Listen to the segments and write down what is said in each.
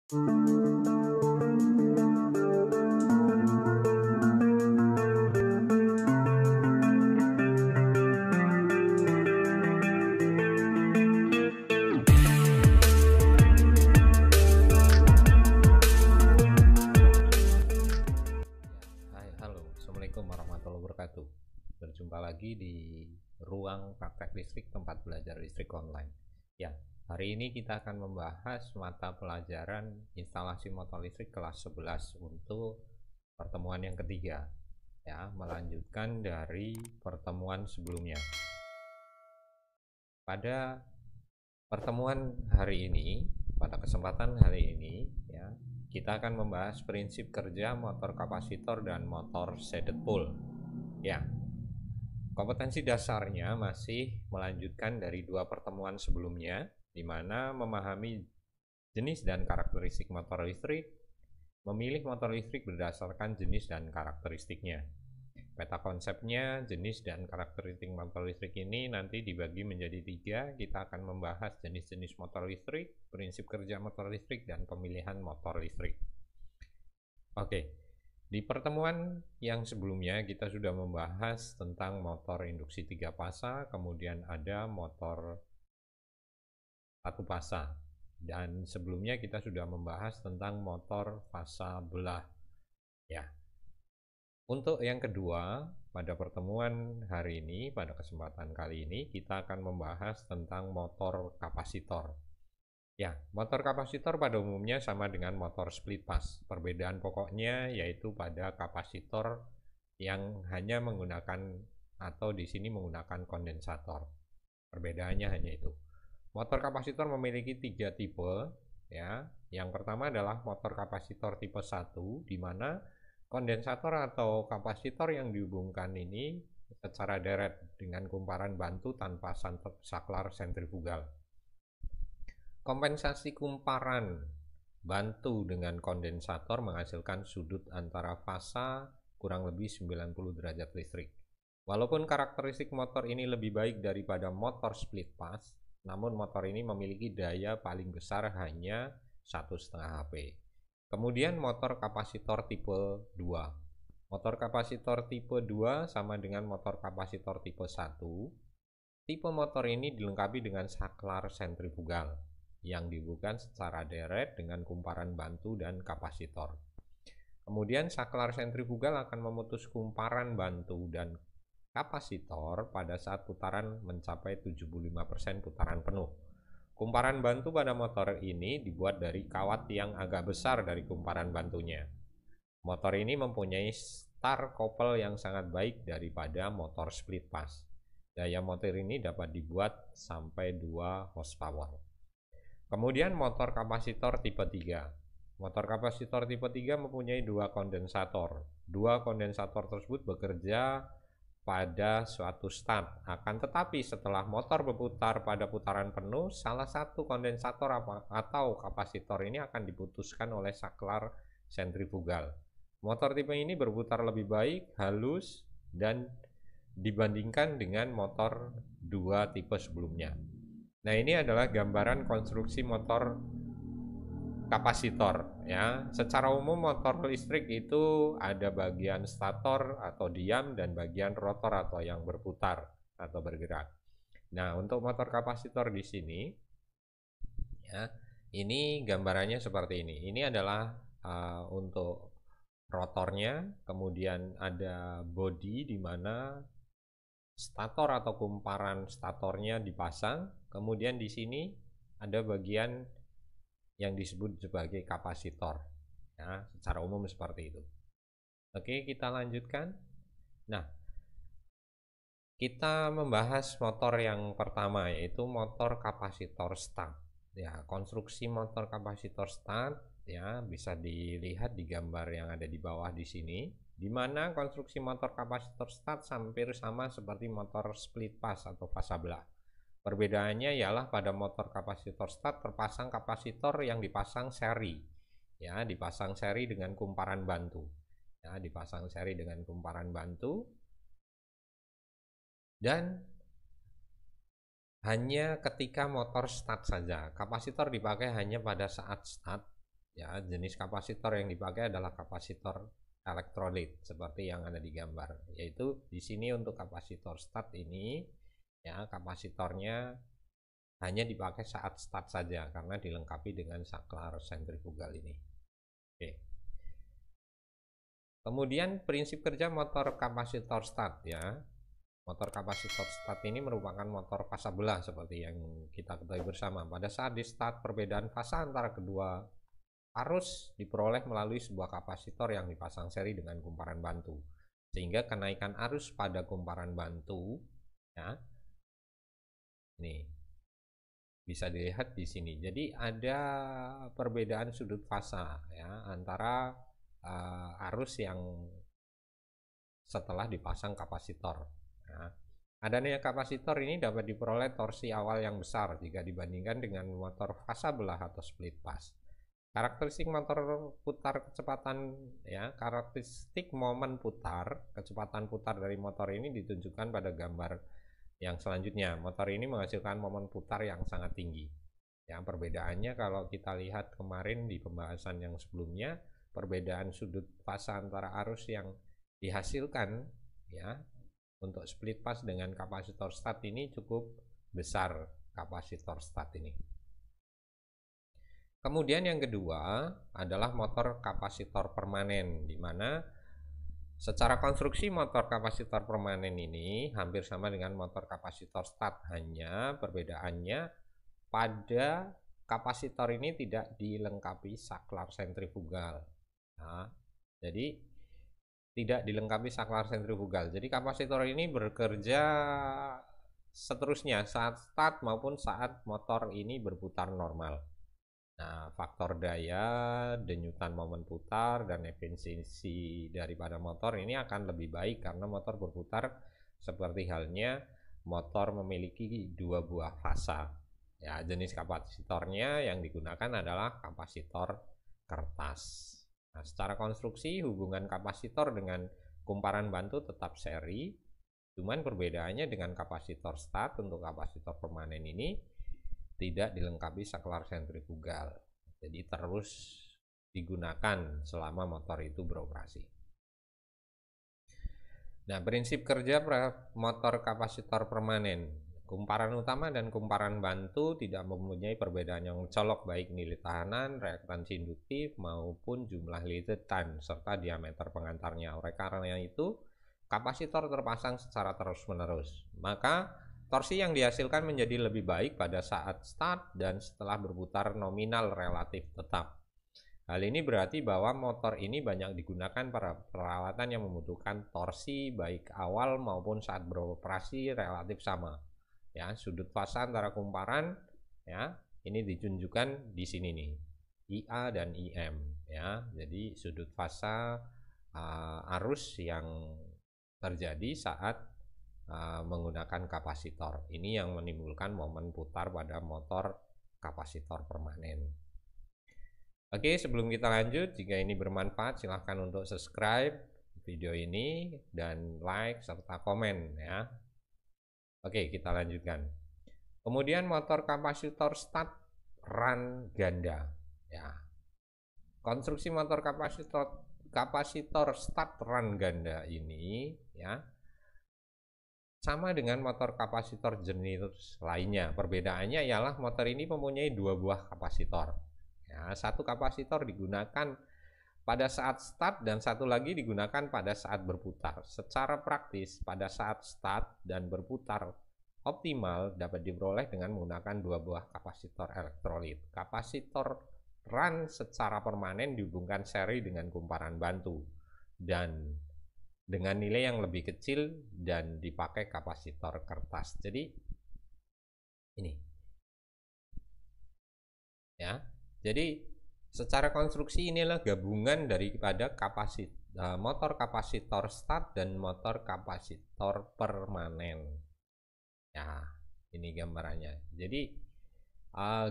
Hai, halo, Assalamualaikum warahmatullahi wabarakatuh. Berjumpa lagi di ruang praktek listrik tempat belajar listrik online. Ya, hari ini kita akan membahas mata pelajaran instalasi motor listrik kelas 11 untuk pertemuan yang ketiga. Ya, melanjutkan dari pertemuan sebelumnya. Pada pertemuan hari ini, pada kesempatan hari ini, ya, kita akan membahas prinsip kerja motor kapasitor dan motor shaded pole. Ya, kompetensi dasarnya masih melanjutkan dari dua pertemuan sebelumnya, di mana memahami jenis dan karakteristik motor listrik, memilih motor listrik berdasarkan jenis dan karakteristiknya. Peta konsepnya, jenis dan karakteristik motor listrik ini nanti dibagi menjadi tiga. Kita akan membahas jenis-jenis motor listrik, prinsip kerja motor listrik, dan pemilihan motor listrik. Oke, di pertemuan yang sebelumnya kita sudah membahas tentang motor induksi 3 fasa, kemudian ada motor 1 fasa, dan sebelumnya kita sudah membahas tentang motor fasa belah. Ya. Untuk yang kedua, pada pertemuan hari ini, pada kesempatan kali ini, kita akan membahas tentang motor kapasitor. Ya, motor kapasitor pada umumnya sama dengan motor split pass. Perbedaan pokoknya yaitu pada kapasitor yang hanya menggunakan atau di sini menggunakan kondensator. Perbedaannya hanya itu. Motor kapasitor memiliki 3 tipe, ya. Yang pertama adalah motor kapasitor tipe 1, di mana kondensator atau kapasitor yang dihubungkan ini secara deret dengan kumparan bantu tanpa saklar sentrifugal. Kompensasi kumparan bantu dengan kondensator menghasilkan sudut antara fasa kurang lebih 90 derajat listrik. Walaupun karakteristik motor ini lebih baik daripada motor split pass, namun motor ini memiliki daya paling besar hanya 1,5 HP. Kemudian motor kapasitor tipe 2. Motor kapasitor tipe 2 sama dengan motor kapasitor tipe 1. Tipe motor ini dilengkapi dengan saklar sentrifugal yang dihubungkan secara deret dengan kumparan bantu dan kapasitor. Kemudian saklar sentrifugal akan memutus kumparan bantu dan kapasitor pada saat putaran mencapai 75% putaran penuh. Kumparan bantu pada motor ini dibuat dari kawat yang agak besar dari kumparan bantunya. Motor ini mempunyai star couple yang sangat baik daripada motor split pass. Daya motor ini dapat dibuat sampai 2 horsepower. Kemudian motor kapasitor tipe 3. Motor kapasitor tipe 3 mempunyai 2 kondensator. 2 kondensator tersebut bekerja pada suatu start. Akan tetapi setelah motor berputar pada putaran penuh, salah satu kondensator atau kapasitor ini akan diputuskan oleh saklar sentrifugal. Motor tipe ini berputar lebih baik, halus, dan dibandingkan dengan motor 2 tipe sebelumnya. Nah, ini adalah gambaran konstruksi motor kapasitor, ya. Secara umum motor listrik itu ada bagian stator atau diam dan bagian rotor atau yang berputar atau bergerak. Nah, untuk motor kapasitor di sini, ya, ini gambarannya seperti ini. Ini adalah untuk rotornya, kemudian ada bodi di mana stator atau kumparan statornya dipasang, kemudian di sini ada bagian yang disebut sebagai kapasitor, ya, secara umum seperti itu. Oke, kita lanjutkan. Nah, kita membahas motor yang pertama, yaitu motor kapasitor start. Ya, konstruksi motor kapasitor start, ya, bisa dilihat di gambar yang ada di bawah di sini, di mana konstruksi motor kapasitor start hampir sama seperti motor split pass atau fasa belah. Perbedaannya ialah pada motor kapasitor start terpasang kapasitor yang dipasang seri, ya, dipasang seri dengan kumparan bantu, ya, dipasang seri dengan kumparan bantu, dan hanya ketika motor start saja. Kapasitor dipakai hanya pada saat start, Ya, jenis kapasitor yang dipakai adalah kapasitor elektrolit seperti yang ada di gambar. Yaitu di sini untuk kapasitor start ini, ya, kapasitornya hanya dipakai saat start saja karena dilengkapi dengan saklar sentrifugal ini. Oke. Kemudian prinsip kerja motor kapasitor start, ya. Motor kapasitor start ini merupakan motor fasa belah seperti yang kita ketahui bersama. Pada saat di start, perbedaan fasa antara kedua arus diperoleh melalui sebuah kapasitor yang dipasang seri dengan kumparan bantu, sehingga kenaikan arus pada kumparan bantu, ya, ini bisa dilihat di sini. Jadi ada perbedaan sudut fasa, ya, antara arus yang setelah dipasang kapasitor. Nah, adanya kapasitor ini dapat diperoleh torsi awal yang besar jika dibandingkan dengan motor fasa belah atau split pass. Karakteristik motor putar kecepatan, ya, karakteristik momen putar, kecepatan putar dari motor ini ditunjukkan pada gambar yang selanjutnya. Motor ini menghasilkan momen putar yang sangat tinggi. Ya, perbedaannya kalau kita lihat kemarin di pembahasan yang sebelumnya, perbedaan sudut fasa antara arus yang dihasilkan, ya, untuk split pass dengan kapasitor start ini cukup besar, kapasitor start ini. Kemudian yang kedua adalah motor kapasitor permanen, di mana secara konstruksi motor kapasitor permanen ini hampir sama dengan motor kapasitor start, hanya perbedaannya pada kapasitor ini tidak dilengkapi saklar sentrifugal. Nah, jadi tidak dilengkapi saklar sentrifugal. Jadi kapasitor ini bekerja seterusnya saat start maupun saat motor ini berputar normal. Nah, faktor daya, denyutan momen putar, dan efisiensi daripada motor ini akan lebih baik karena motor berputar seperti halnya motor memiliki dua buah fasa. Ya, jenis kapasitornya yang digunakan adalah kapasitor kertas. Nah, secara konstruksi hubungan kapasitor dengan kumparan bantu tetap seri, cuman perbedaannya dengan kapasitor start untuk kapasitor permanen ini tidak dilengkapi saklar sentrifugal, jadi terus digunakan selama motor itu beroperasi. Nah, prinsip kerja motor kapasitor permanen, kumparan utama dan kumparan bantu tidak mempunyai perbedaan yang mencolok baik nilai tahanan, reaktansi induktif maupun jumlah litetan serta diameter pengantarnya. Oleh karena itu, kapasitor terpasang secara terus-menerus, maka torsi yang dihasilkan menjadi lebih baik pada saat start dan setelah berputar nominal relatif tetap. Hal ini berarti bahwa motor ini banyak digunakan pada peralatan yang membutuhkan torsi baik awal maupun saat beroperasi relatif sama. Ya, sudut fasa antara kumparan, ya, ini ditunjukkan di sini nih, IA dan IM, ya. Jadi sudut fasa arus yang terjadi saat menggunakan kapasitor ini yang menimbulkan momen putar pada motor kapasitor permanen. Oke, sebelum kita lanjut, jika ini bermanfaat silahkan untuk subscribe video ini dan like serta komen, ya. Oke, kita lanjutkan. Kemudian motor kapasitor start run ganda, ya. Konstruksi motor kapasitor start run ganda ini, ya, sama dengan motor kapasitor jenis lainnya. Perbedaannya ialah motor ini mempunyai dua buah kapasitor. Ya, satu kapasitor digunakan pada saat start dan satu lagi digunakan pada saat berputar. Secara praktis, pada saat start dan berputar optimal dapat diperoleh dengan menggunakan dua buah kapasitor elektrolit. Kapasitor run secara permanen dihubungkan seri dengan kumparan bantu dan dengan nilai yang lebih kecil dan dipakai kapasitor kertas. Jadi ini, ya. Jadi secara konstruksi inilah gabungan daripada motor kapasitor start dan motor kapasitor permanen. Ya, ini gambarannya. Jadi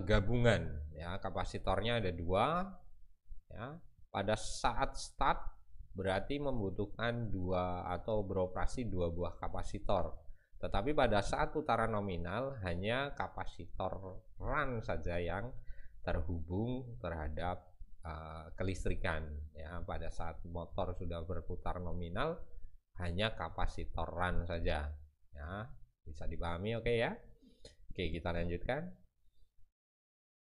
gabungan, ya, kapasitornya ada dua, ya. Pada saat start berarti membutuhkan dua atau beroperasi dua buah kapasitor, tetapi pada saat putaran nominal hanya kapasitor run saja yang terhubung terhadap kelistrikan ya. Pada saat motor sudah berputar nominal hanya kapasitor run saja ya. Bisa dipahami, oke ya. Oke, kita lanjutkan.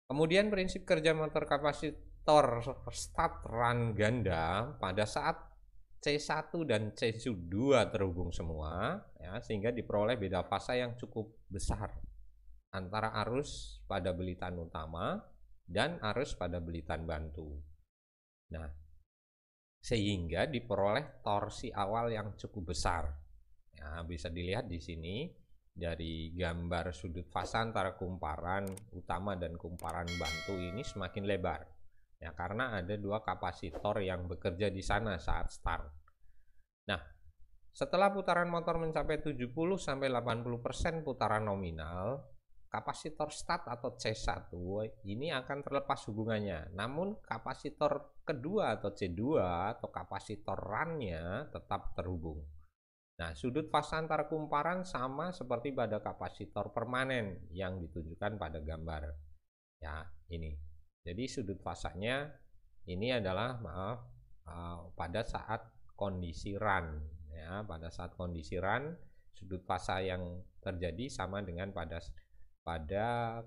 Kemudian prinsip kerja motor kapasitor start run ganda pada saat C1 dan C2 terhubung semua ya, sehingga diperoleh beda fasa yang cukup besar antara arus pada belitan utama dan arus pada belitan bantu. Nah, sehingga diperoleh torsi awal yang cukup besar. Ya, bisa dilihat di sini dari gambar sudut fasa antara kumparan utama dan kumparan bantu ini semakin lebar. Ya, karena ada dua kapasitor yang bekerja di sana saat start. Nah, setelah putaran motor mencapai 70-80% putaran nominal, kapasitor start atau C1 ini akan terlepas hubungannya. Namun kapasitor kedua atau C2 atau kapasitor run-nya tetap terhubung. Nah, sudut fasa antara kumparan sama seperti pada kapasitor permanen yang ditunjukkan pada gambar. Ya, ini. Jadi sudut fasanya ini adalah pada saat kondisi run. Ya, pada saat kondisi run, sudut fasa yang terjadi sama dengan pada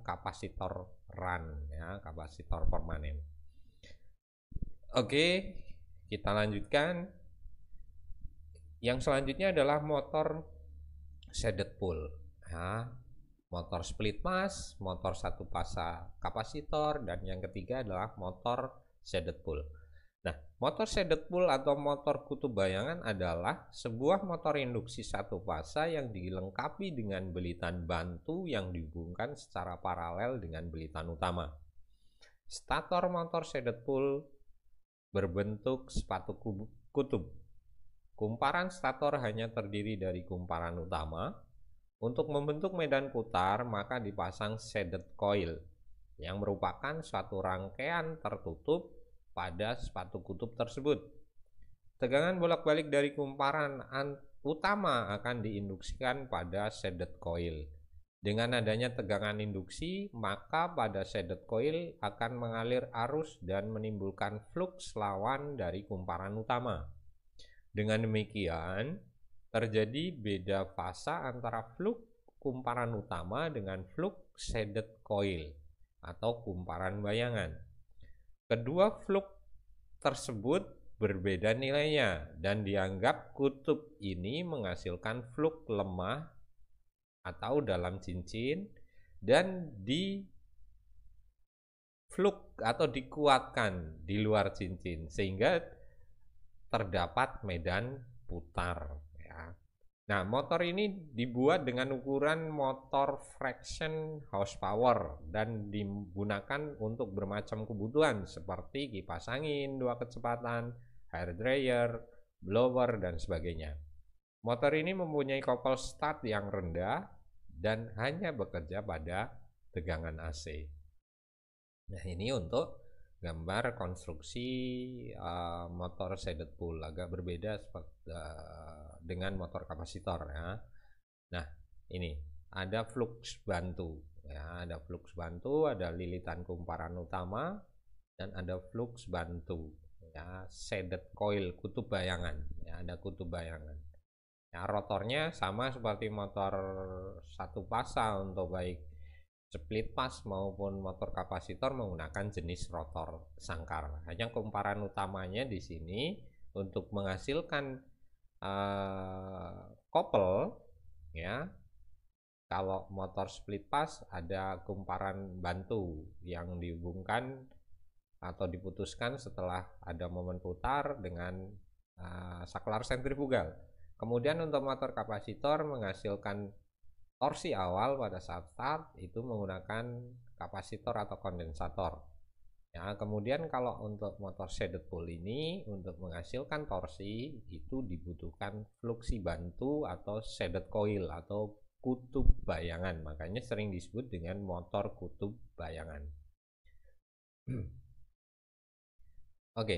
kapasitor run ya, kapasitor permanen. Oke, kita lanjutkan. Yang selanjutnya adalah motor shaded pull ya, motor split mass, motor satu fasa kapasitor, dan yang ketiga adalah motor shaded pull. Nah, motor shaded pull atau motor kutub bayangan adalah sebuah motor induksi satu fasa yang dilengkapi dengan belitan bantu yang dihubungkan secara paralel dengan belitan utama. Stator motor shaded pull berbentuk sepatu kutub. Kumparan stator hanya terdiri dari kumparan utama. Untuk membentuk medan putar, maka dipasang shaded coil yang merupakan suatu rangkaian tertutup pada sepatu kutub tersebut. Tegangan bolak-balik dari kumparan utama akan diinduksikan pada shaded coil. Dengan adanya tegangan induksi, maka pada shaded coil akan mengalir arus dan menimbulkan flux lawan dari kumparan utama. Dengan demikian, terjadi beda fasa antara flux kumparan utama dengan flux shaded coil atau kumparan bayangan. Kedua flux tersebut berbeda nilainya dan dianggap kutub ini menghasilkan flux lemah atau dalam cincin dan di flux atau dikuatkan di luar cincin sehingga terdapat medan putar ya. Nah, motor ini dibuat dengan ukuran motor fraction horsepower dan digunakan untuk bermacam kebutuhan seperti kipas angin 2 kecepatan, hair dryer, blower, dan sebagainya. Motor ini mempunyai couple start yang rendah dan hanya bekerja pada tegangan AC. Nah, ini untuk gambar konstruksi motor shaded pull, agak berbeda dengan motor kapasitor ya. Nah, ini ada flux bantu ya, ada flux bantu, ada lilitan kumparan utama, dan ada flux bantu ya, shaded coil kutub bayangan ya, ada kutub bayangan ya. Rotornya sama seperti motor satu fasa untuk baik split mass maupun motor kapasitor menggunakan jenis rotor sangkar. Hanya kumparan utamanya di sini untuk menghasilkan couple ya. Kalau motor split pass ada kumparan bantu yang dihubungkan atau diputuskan setelah ada momen putar dengan saklar sentrifugal. Kemudian untuk motor kapasitor menghasilkan torsi awal pada saat start itu menggunakan kapasitor atau kondensator ya. Kemudian kalau untuk motor shaded pull ini untuk menghasilkan torsi itu dibutuhkan fluksi bantu atau shaded coil atau kutub bayangan, makanya sering disebut dengan motor kutub bayangan. Oke,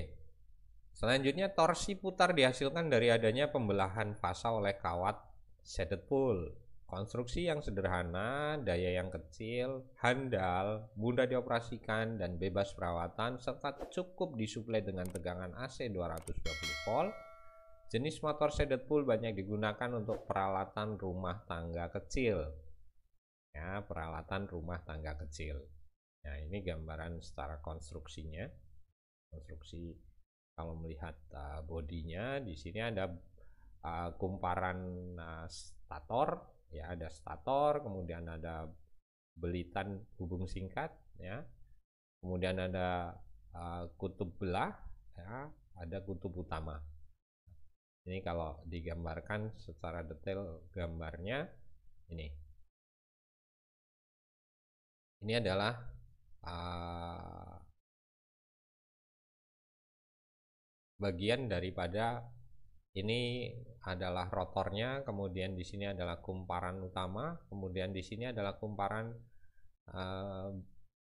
selanjutnya torsi putar dihasilkan dari adanya pembelahan fasa oleh kawat shaded pull. Konstruksi yang sederhana, daya yang kecil, handal, mudah dioperasikan, dan bebas perawatan, serta cukup disuplai dengan tegangan AC 220 volt. Jenis motor shaded pool banyak digunakan untuk peralatan rumah tangga kecil. Ya, peralatan rumah tangga kecil. Nah, ini gambaran secara konstruksinya. Konstruksi kalau melihat bodinya, di sini ada kumparan stator. Ya, ada stator, kemudian ada belitan hubung singkat, ya, kemudian ada kutub belah, ya, ada kutub utama. Ini kalau digambarkan secara detail gambarnya ini adalah bagian daripada ini adalah rotornya, kemudian di sini adalah kumparan utama, kemudian di sini adalah kumparan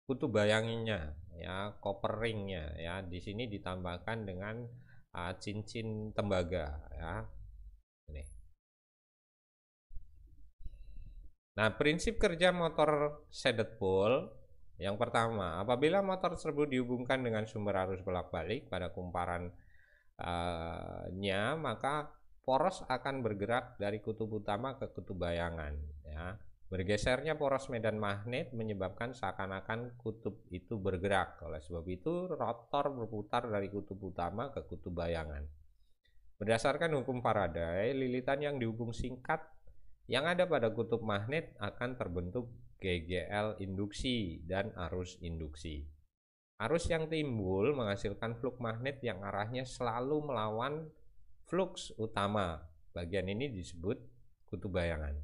kutub bayanginnya, ya, copper ringnya, ya. Di sini ditambahkan dengan cincin tembaga, ya. Ini. Nah, prinsip kerja motor shaded pool yang pertama, apabila motor tersebut dihubungkan dengan sumber arus bolak-balik pada kumparan maka poros akan bergerak dari kutub utama ke kutub bayangan, ya. Bergesernya poros medan magnet menyebabkan seakan-akan kutub itu bergerak. Oleh sebab itu rotor berputar dari kutub utama ke kutub bayangan. Berdasarkan hukum Faraday, lilitan yang dihubung singkat yang ada pada kutub magnet akan terbentuk GGL induksi dan arus induksi. Arus yang timbul menghasilkan flux magnet yang arahnya selalu melawan flux utama. Bagian ini disebut kutub bayangan.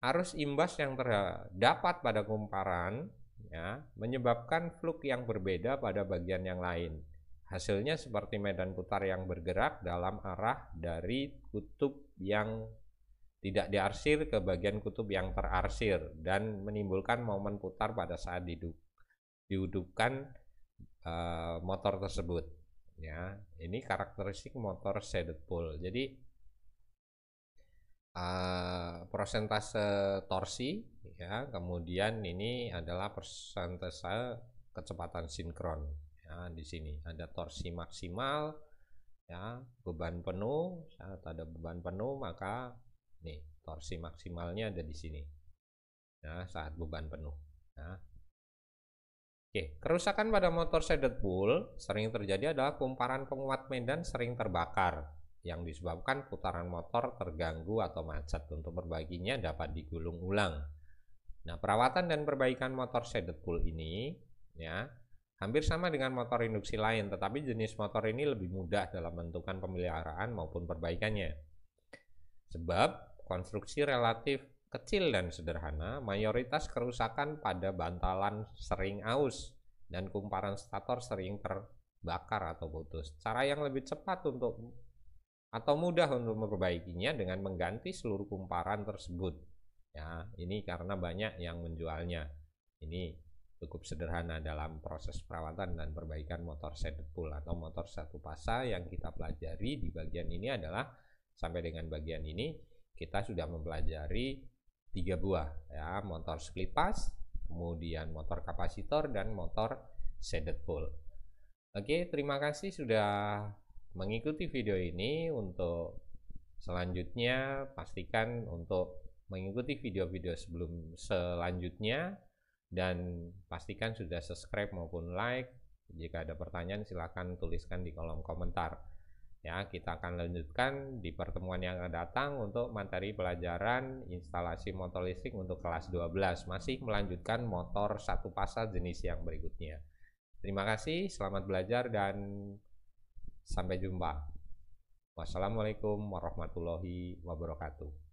Arus imbas yang terdapat pada kumparan, ya, menyebabkan flux yang berbeda pada bagian yang lain. Hasilnya seperti medan putar yang bergerak dalam arah dari kutub yang tidak diarsir ke bagian kutub yang terarsir dan menimbulkan momen putar pada saat dihidupkan motor tersebut, ya. Ini karakteristik motor shaded pool. Jadi persentase torsi, ya, kemudian ini adalah persentase kecepatan sinkron, ya. Di sini ada torsi maksimal, ya, beban penuh. Saat ada beban penuh maka nih torsi maksimalnya ada di sini, ya, saat beban penuh, ya. Oke, kerusakan pada motor shaded pool sering terjadi adalah kumparan penguat medan sering terbakar yang disebabkan putaran motor terganggu atau macet. Untuk perbaikinya dapat digulung ulang. Nah, perawatan dan perbaikan motor shaded pool ini, ya, hampir sama dengan motor induksi lain, tetapi jenis motor ini lebih mudah dalam menentukan pemeliharaan maupun perbaikannya. Sebab konstruksi relatif kecil dan sederhana, mayoritas kerusakan pada bantalan sering aus dan kumparan stator sering terbakar atau putus. Cara yang lebih cepat atau mudah untuk memperbaikinya dengan mengganti seluruh kumparan tersebut, ya. Ini karena banyak yang menjualnya. Ini cukup sederhana dalam proses perawatan dan perbaikan motor shaded pool atau motor satu pasa. Yang kita pelajari di bagian ini adalah sampai dengan bagian ini kita sudah mempelajari 3 buah, ya, motor split pass, kemudian motor kapasitor, dan motor shaded pool. Oke, terima kasih sudah mengikuti video ini. Untuk selanjutnya pastikan untuk mengikuti video-video selanjutnya dan pastikan sudah subscribe maupun like. Jika ada pertanyaan silahkan tuliskan di kolom komentar. Ya, kita akan lanjutkan di pertemuan yang akan datang untuk materi pelajaran instalasi motor listrik untuk kelas 12. Masih melanjutkan motor satu pasa jenis yang berikutnya. Terima kasih, selamat belajar dan sampai jumpa. Wassalamualaikum warahmatullahi wabarakatuh.